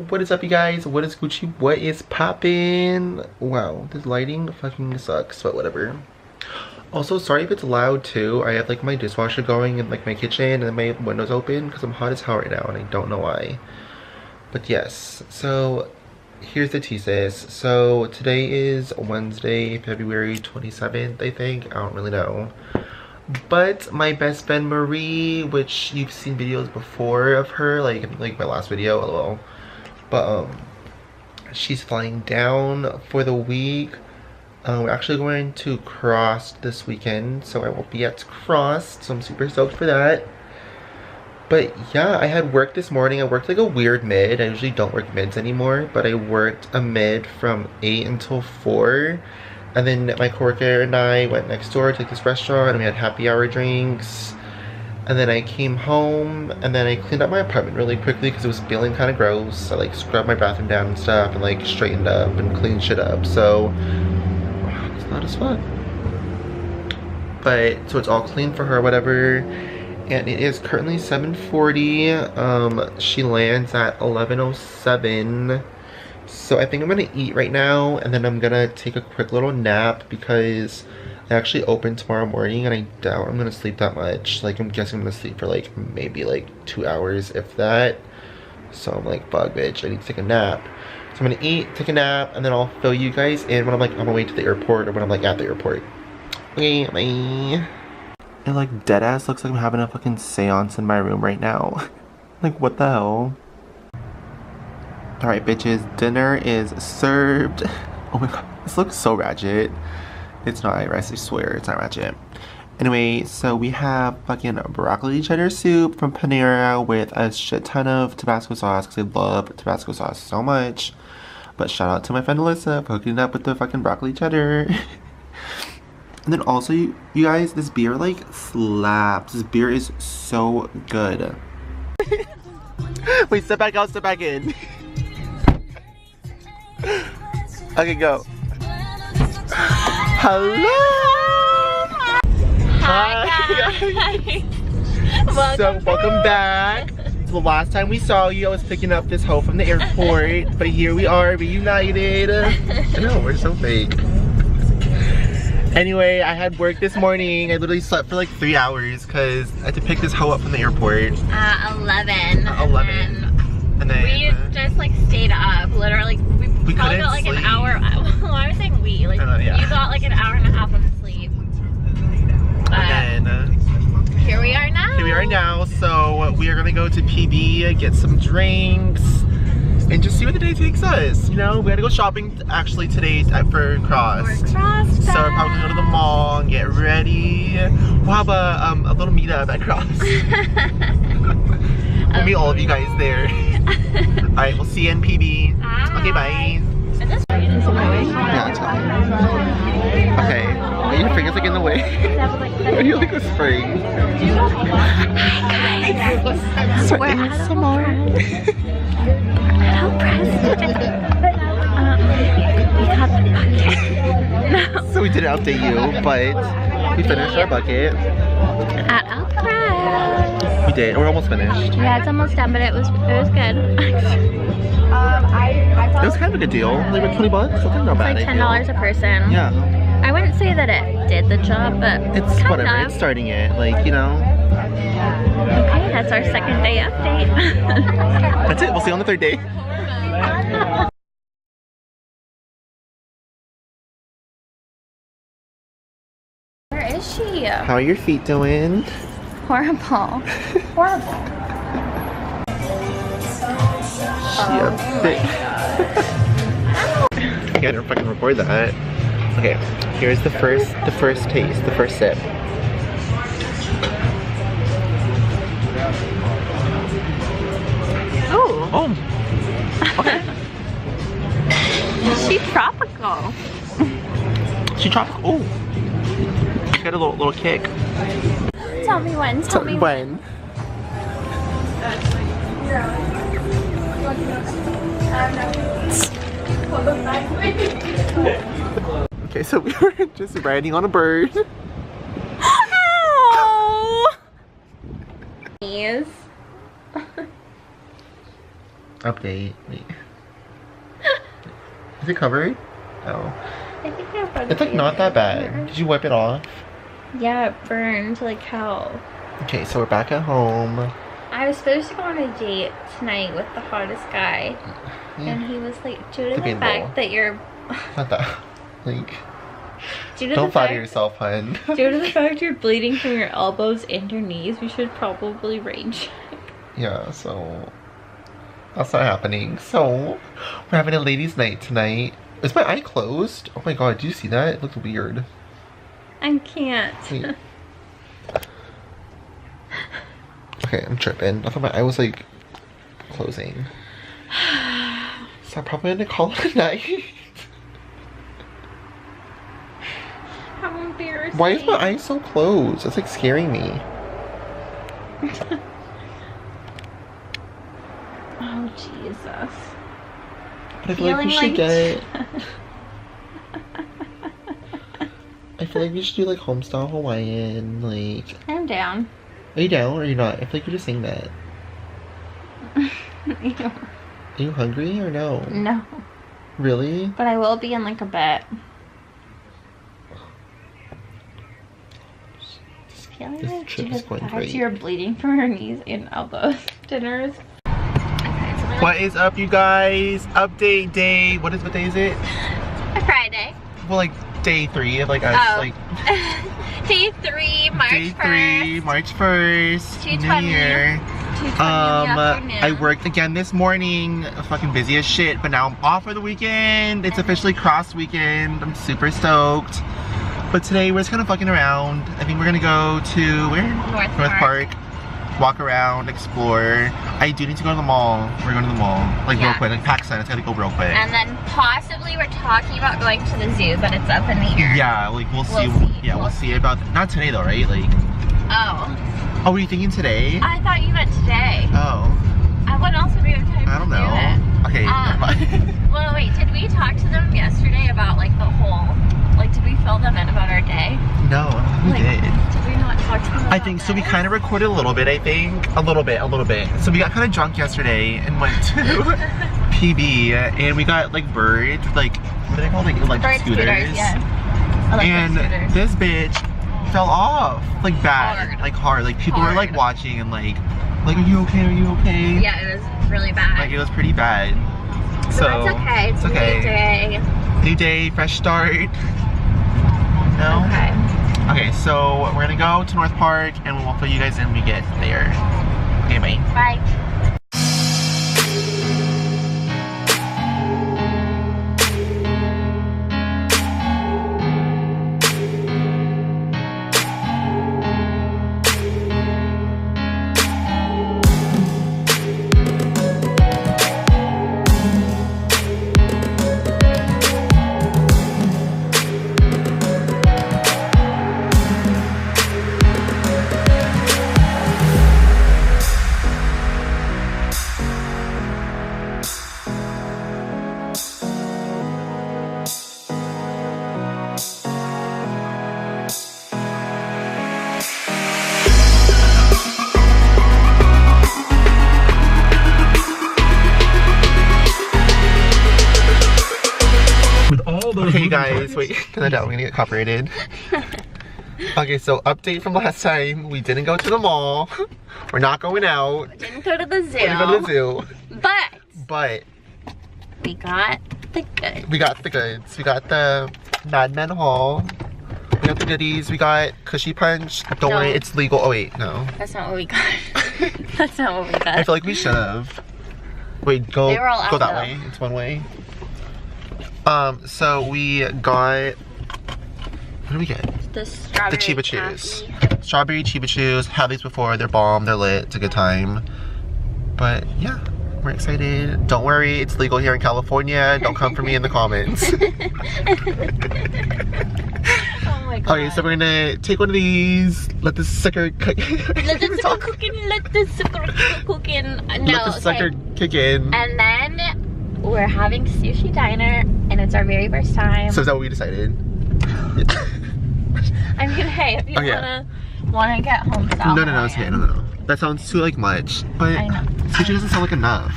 What is up, you guys? What is Gucci? What is poppin'? Wow, this lighting fucking sucks, but whatever. Also, sorry if it's loud too. I have like my dishwasher going in like my kitchen and my windows open because I'm hot as hell right now and I don't know why. But yes, so here's the thesis. So today is Wednesday, February 27th, I think. I don't really know. But my best friend Marie, which you've seen videos before of her, like my last video, lol. But she's flying down for the week. We're actually going to Cross this weekend, so I will be at Cross, so I'm super stoked for that. But yeah, I had work this morning. I worked like a weird mid. I usually don't work mids anymore, but I worked a mid from 8 until 4. And then my coworker and I went next door to this restaurant and we had happy hour drinks. And then I came home and then I cleaned up my apartment really quickly because it was feeling kind of gross. I like scrubbed my bathroom down and stuff and like straightened up and cleaned shit up. So it's not as fun. But so it's all clean for her, whatever. And it is currently 7:40. She lands at 11:07. So I think I'm gonna eat right now and then I'm gonna take a quick little nap because I actually open tomorrow morning and I doubt I'm gonna sleep that much. Like I'm guessing I'm gonna sleep for like maybe like 2 hours if that. So I'm like, fuck bitch, I need to take a nap. So I'm gonna eat, take a nap, and then I'll fill you guys in when I'm like on my way to the airport or when I'm like at the airport. Okay, bye. It like dead ass looks like I'm having a fucking seance in my room right now. Like what the hell? Alright bitches, dinner is served. Oh my god, this looks so ratchet. It's not, I swear, it's not ratchet. Anyway, so we have fucking broccoli cheddar soup from Panera with a shit ton of Tabasco sauce because I love Tabasco sauce so much. But shout out to my friend Alyssa for hooking it up with the fucking broccoli cheddar. And then also, you guys, this beer like slaps. This beer is so good. Wait, step back out, step back in. Okay, go. Hello! Hi guys! Welcome back. The last time we saw you, I was picking up this hoe from the airport, but here we are, reunited. I know, we're so fake. Anyway, I had work this morning. I literally slept for like 3 hours because I had to pick this hoe up from the airport. 11. 11. And then we just like stayed up, literally. We probably got like sleep. an hour. Well, I was saying we, like yeah. you got like an hour and a half of sleep. And then here we are now. Here we are now. So we are gonna go to PB, get some drinks, and just see what the day takes us. You know, we had to go shopping actually today for Cross. For Cross. So we're probably gonna go to the mall and get ready. We'll have a little meetup at Cross. We'll meet all of you guys there. Alright, we'll see you in PB. Bye. Okay, bye. Yeah, tell me. Okay. Wait, your finger's like in the way. Why do you like whispering? Hi guys. So we're at some more. How pressed. We got the bucket. No. So we didn't update you, but we finished our bucket. At El Press. We did. We're almost finished. Yeah, it's almost done, but it was good. It was kind of a good deal. Like like 20 bucks. So not bad. It's like $10 a person. Yeah. I wouldn't say that it did the job, but It's kind whatever. of. It's starting it. Like, you know. Okay, that's our second day update. That's it. We'll see you on the third day. Where is she? How are your feet doing? Horrible. Horrible. She a bit. I gotta fucking record that. Okay, here's the first taste, the first sip. Oh. Okay. She tropical. She tropical. Oh. Got a little kick. Tell me when. Tell me when. Okay, so we were just riding on a bird. Oh. Update. Wait. Is it covered? Oh. I think I have It's like not that bad. Did you wipe it off? Yeah, it burned like hell. Okay, so we're back at home. I was supposed to go on a date tonight with the hottest guy. And he was like, due to the fact that you're... Not that. Like... Don't flatter yourself, hun. Due to the fact you're bleeding from your elbows and your knees, we should probably rain check. Yeah, so... That's not happening. So, we're having a ladies' night tonight. Is my eye closed? Oh my god, do you see that? It looks weird. I can't. Wait. Okay, I'm tripping. I thought my eye was like closing. So I'm probably gonna call it a night. How embarrassing. Why is my eye so closed? It's like scaring me. Oh, Jesus. But I feel like we should get... I feel like we should do like homestyle Hawaiian, like... I'm down. Are you down or are you not? I feel like you're just saying that. Are you hungry or no? No. Really? But I will be in like a bit. Just feeling This like trip is going great. you're bleeding from your knees and elbows. Dinner is... What is up, you guys? Update day. What day is it? A Friday. Well, like day 3 of like us. Oh. Like Day 3, March 1st. Day 3, March 1st. 2:20. New Year. 2:20 in the afternoon. I worked again this morning. Fucking busy as shit. But now I'm off for the weekend. It's officially cross weekend. I'm super stoked. But today we're just kind of fucking around. I think we're gonna go to where? North Park. Walk around, explore. I do need to go to the mall. We're going to the mall, like real quick, like PacSun. It's gotta go real quick. And then possibly we're talking about going to the zoo, but it's up in the air. Yeah, like we'll see. Yeah, we'll see about that. Not today though, right? Like. Oh. Oh, were you thinking today? I thought you meant today. Oh. What else would we have time I don't to know. do it? Okay, never mind. Well, wait. Did we talk to them yesterday about like the whole? Like, did we fill them in about our day? No, we did. Did we not talk to them about I think so. We kind of recorded a little bit, I think. A little bit. So we got kind of drunk yesterday and went to PB and we got like birds, like, what are they called? Like electric scooters. Yeah. And this bitch fell off. Like bad. Like hard. Like people were like watching and like, are you okay? Are you okay? Yeah, it was really bad. Like it was pretty bad. So that's okay. It's okay. A new day. New day, fresh start. No? Okay. Okay, so we're gonna go to North Park and we'll fill you guys in when we get there. Okay, bye. Bye. Okay, you guys, wait, turn that down, we're gonna get copyrighted. Okay, so update from last time. We didn't go to the mall. We're not going out. We didn't go to the zoo. We didn't go to the zoo. But we got the goods. We got the goods. We got the Mad Men haul. We got the goodies. We got Cushy Punch. Don't worry, it's legal. Oh wait, no. That's not what we got. That's not what we got. I feel like we should have. Wait, go that though. way. It's one way. So we got, what did we get? The strawberry Chiba Chews. Strawberry Chiba Chews. Had these before. They're bomb. They're lit. It's a good time. But yeah, we're excited. Don't worry, it's legal here in California. Don't come for me in the comments. Oh my god. Okay, so we're gonna take one of these. Let the sucker cook. Let the sucker cook in. Let the sucker cook in. No, let the sucker kick in. And then we're having sushi diner, and it's our very first time. So is that what we decided? I mean, hey, if you wanna get home style. No, it's okay. No. That sounds too like much. But I know. sushi doesn't sound like enough.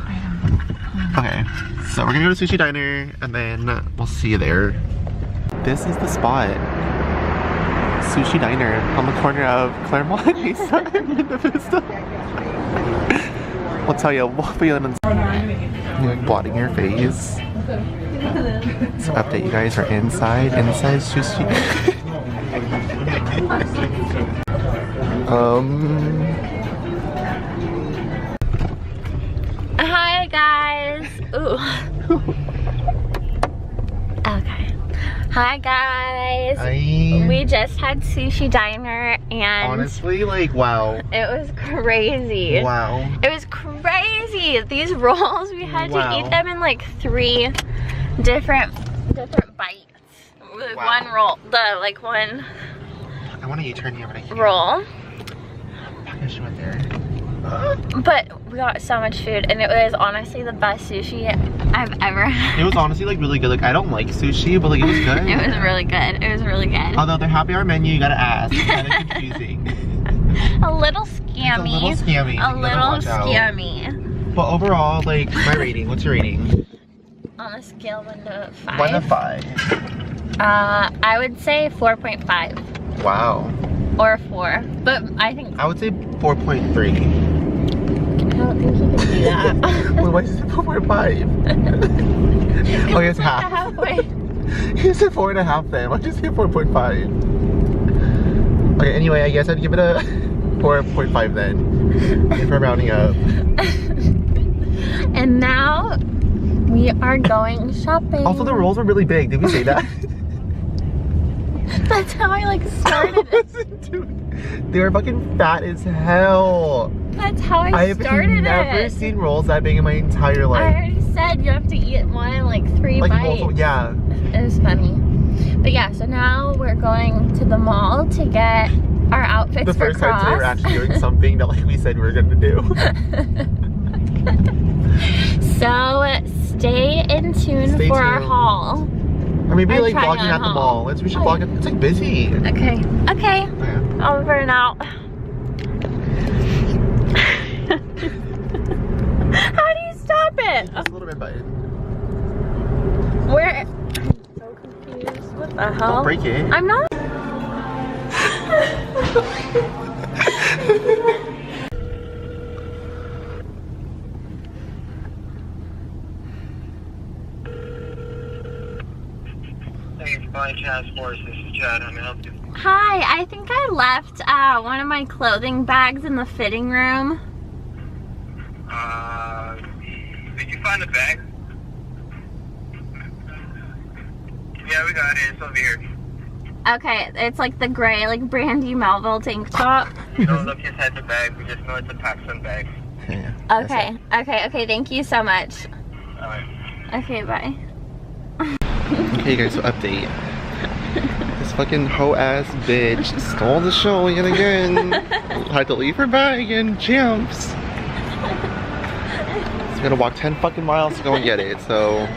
I know. Okay, so we're gonna go to Sushi Diner and then we'll see you there. This is the spot. Sushi Diner on the corner of Claremont and Mesa and the Vista. I'll tell you, we'll be on you're like blotting your face. So update, you guys are inside sushi. Hi guys. Ooh. Okay. Hi guys. We just had Sushi Diner and honestly, like, wow. It was crazy. Wow. It was crazy. These rolls, we had to eat them in like 3 different bites. With one roll, one. I want to U-turn here, but I can't. Roll. I guess she went there. But we got so much food, and it was honestly the best sushi I've ever had. It was honestly like really good. Like, I don't like sushi, but like it was good. It was really good. It was really good. Although their happy hour menu, you gotta ask. It's kind of confusing. A little scammy. It's a little scammy. A little scammy. But overall, like, my rating. What's your rating? On a scale 1 to 5. 1 to 5. I would say 4.5. Wow. Or 4. But I think I would say 4.3. I don't think you can do that. Well, why did you say 4.5? Oh, it's half. Halfway. You said 4.5 then. Why'd you say 4.5? Okay, anyway, I guess I'd give it a 4.5 then. If we're rounding up. And now we are going shopping. Also, the rolls were really big. Did we say that? That's how I like started it. Dude, they were fucking fat as hell. That's how I started it. I've never seen rolls that big in my entire life. I already said you have to eat one in like 3 bites. Multiple, yeah. It was funny. But yeah, so now we're going to the mall to get our outfits the for first cross. time we're actually doing something that like we said we were gonna do. So stay in tune for our haul. Or maybe I'm like trying vlogging on at the haul. mall. We should vlog it. It's like busy. Okay. Okay. Yeah. Over and out. How do you stop it? Just a little bit by it. Where? I'm so confused. What the hell? Don't break it. I'm not. Thanks, Flying Task Force. This is Chad. How may I help you? Hi, I think I left one of my clothing bags in the fitting room. Did you find the bag? Yeah, we got it. It's over here. Okay, it's like the gray, like Brandy Melville tank top. We don't look inside the bag. We just know it's a PacSun bag. Yeah. Okay, okay, thank you so much. Alright. Okay, bye. Okay, guys, so update. This fucking hoe-ass bitch stole the show yet again. Had to leave her bag and jumps. So I'm gonna walk 10 fucking miles to go and get it, so.